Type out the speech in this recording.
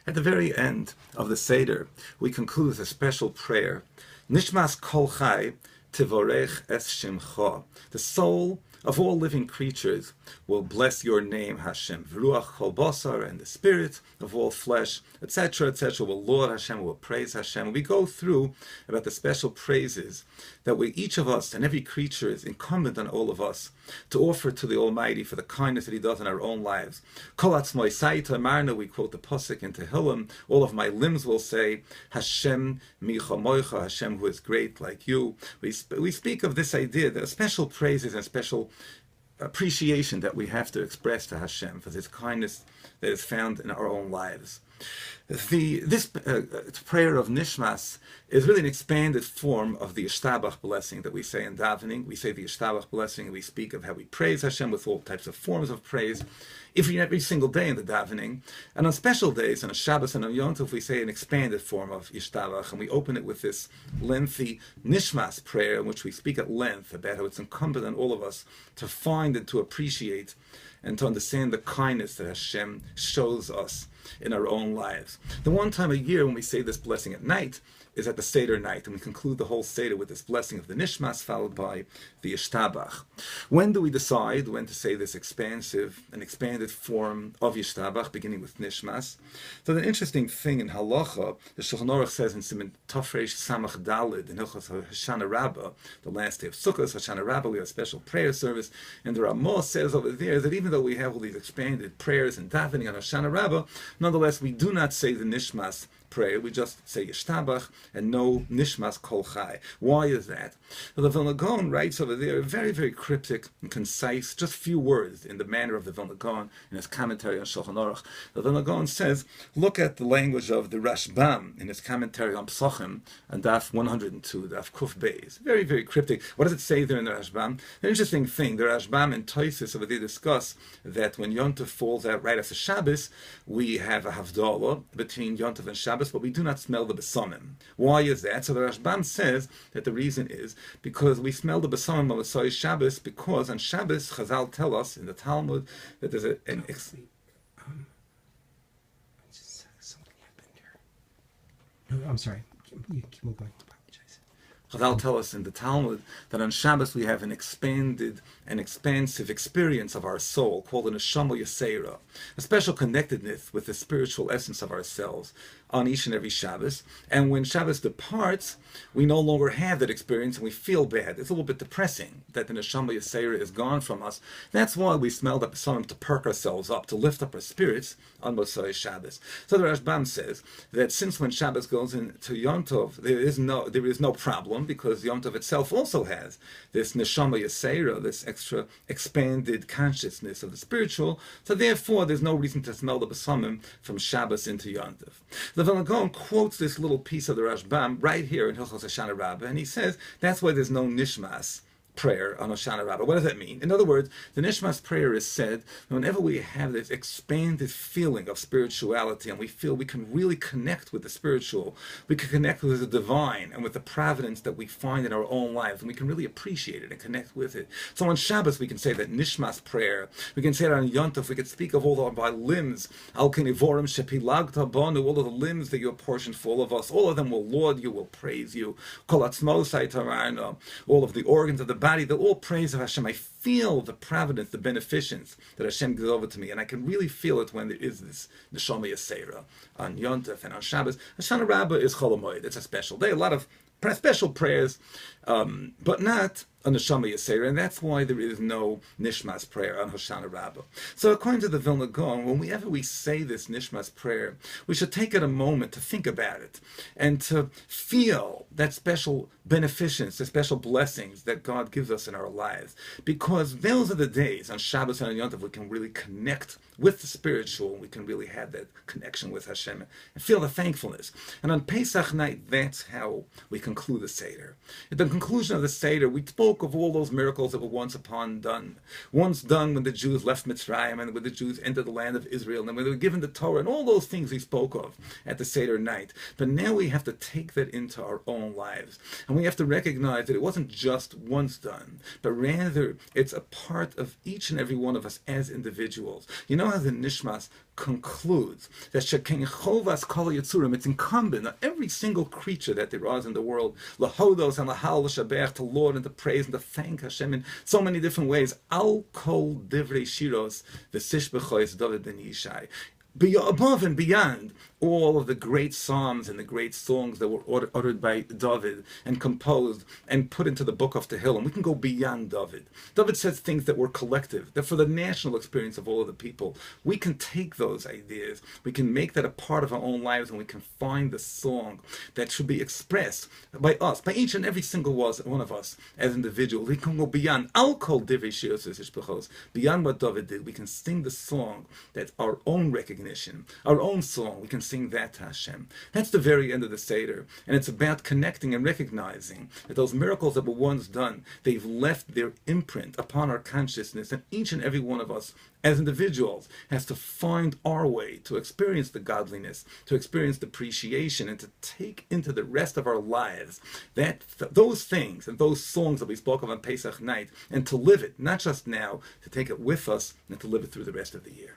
At the very end of the Seder, we conclude with a special prayer. Nishmas kol chai tivorech es shimcha. The soul of all living creatures will bless your name, Hashem. V'ruach kol basar, and the spirit of all flesh, etc., etc., will laud Hashem, will praise Hashem. We go through about the special praises that each of us and every creature is incumbent on all of us to offer to the Almighty for the kindness that He does in our own lives. Kol atzmoi saita marna, we quote the pasuk in Tehillim, all of my limbs will say, Hashem micha moicha, Hashem who is great like you. We speak of this idea that special praises and special appreciation that we have to express to Hashem for His kindness that is found in our own lives. This prayer of Nishmas is really an expanded form of the Yishtabach blessing that we say in davening. We say the Yishtabach blessing, and we speak of how we praise Hashem with all types of forms of praise every single day in the davening. And on special days, on a Shabbos and on Yom Tov, we say an expanded form of Yishtabach, and we open it with this lengthy Nishmas prayer in which we speak at length about how it's incumbent on all of us to find and to appreciate and to understand the kindness that Hashem shows us in our own lives. The one time a year when we say this blessing at night is at the Seder night, and we conclude the whole Seder with this blessing of the Nishmas, followed by the Yishtabach. When do we decide when to say this expansive and expanded form of Yishtabach, beginning with Nishmas? So the interesting thing in Halacha, the Shulchan Aruch says in Siman Tafresh Samach Dalid, in Hilchos Hoshana Rabbah, the last day of Sukkot, Hoshana Rabbah, we have a special prayer service, and the Ramah says over there that even though we have all these expanded prayers and davening on Hoshana Rabbah, nonetheless we do not say the Nishmas prayer, we just say Yishtabach and no Nishmas Kol Chai. Why is that? Well, the Vilna Gaon writes over there very, very cryptic and concise, just few words in the manner of the Vilna Gaon in his commentary on Shulchan Aruch. The Vilna Gaon says, look at the language of the Rashbam in his commentary on Psachim and Daf 102, Daf Kuf Beis. Very, very cryptic. What does it say there in the Rashbam? An interesting thing, the Rashbam and Toisis over there discuss that when Yom Tov falls out right after Shabbos, we have a Havdalah between Yom Tov and Shabbos, but we do not smell the besamim. Why is that? So the Rashbam says that the reason is because we smell the besamim on Mosai Shabbos, because on Shabbos, Chazal tell us in the Talmud that there's something happened here. No, I'm sorry. You keep going. Chazal tell us in the Talmud that on Shabbos we have an expanded and expansive experience of our soul called an Neshama Yaseira, a special connectedness with the spiritual essence of ourselves on each and every Shabbos. And when Shabbos departs, we no longer have that experience and we feel bad. It's a little bit depressing that the Neshama Yaseira is gone from us. That's why we smell the Pesamim to perk ourselves up, to lift up our spirits on Mosai Shabbos. So the Rashbam says that since when Shabbos goes into Yom Tov, there is no problem, because Yom Tov itself also has this Neshama Yaseira, this extra expanded consciousness of the spiritual. So therefore, there's no reason to smell the Besamim from Shabbos into Yom Tov. The Vilna Gaon quotes this little piece of the Rashbam right here in Hilchos Hoshana Rabbah, and he says that's why there's no Nishmas prayer on Hoshana Rabbah. What does that mean? In other words, the Nishmas prayer is said whenever we have this expanded feeling of spirituality and we feel we can really connect with the spiritual, we can connect with the divine and with the providence that we find in our own lives, and we can really appreciate it and connect with it. So on Shabbos we can say that Nishmas prayer, we can say it on Yom Tov, we can speak of all of our limbs, Al Kenivorim Shepilagta Banu, all of the limbs that you apportioned for all of us, all of them will laud you, will praise you, Kol Atzmosai Tamarna, all of the organs of the body, that all praise of Hashem. I feel the providence, the beneficence that Hashem gives over to me, and I can really feel it when there is this Neshama Yaseira on Yom Tov and on Shabbos. Hoshana Rabbah is Chol HaMoed. It's a special day, a lot of special prayers, but not on Neshama Yaseira, and that's why there is no Nishmas prayer on Hoshana Rabbah. So according to the Vilna Gaon, whenever we say this Nishmas prayer, we should take it a moment to think about it and to feel that special beneficence, the special blessings that God gives us in our lives, because those are the days on Shabbos and on Yom Tov we can really connect with the spiritual, and we can really have that connection with Hashem and feel the thankfulness. And on Pesach night, that's how we conclude the Seder. At the conclusion of the Seder, we spoke spoke of all those miracles that were once done when the Jews left Mitzrayim and when the Jews entered the land of Israel and when they were given the Torah and all those things he spoke of at the Seder night. But now we have to take that into our own lives, and we have to recognize that it wasn't just once done, but rather it's a part of each and every one of us as individuals. You know how the Nishmas concludes that Shekin Chovas Kol Yitzurim, it's incumbent on every single creature that there is in the world, Lahodos and Lahal L'Shabech, to Lord and to praise and to thank Hashem in so many different ways. Al Kol Divrei Shiros, the Sishbechois David ben Yishai. Above and beyond all of the great psalms and the great songs that were uttered by David and composed and put into the book of Tehillim, we can go beyond David. David says things that were collective, that for the national experience of all of the people. We can take those ideas, we can make that a part of our own lives, and we can find the song that should be expressed by us, by each and every single one of us as individuals. We can go beyond Al Kol Divrei Shiros Ishbechos, beyond what David did. We can sing the song that's our own recognition, our own song. We can sing that to Hashem. That's the very end of the Seder. And it's about connecting and recognizing that those miracles that were once done, they've left their imprint upon our consciousness, and each and every one of us as individuals has to find our way to experience the godliness, to experience the appreciation, and to take into the rest of our lives those things and those songs that we spoke of on Pesach night, and to live it, not just now, to take it with us and to live it through the rest of the year.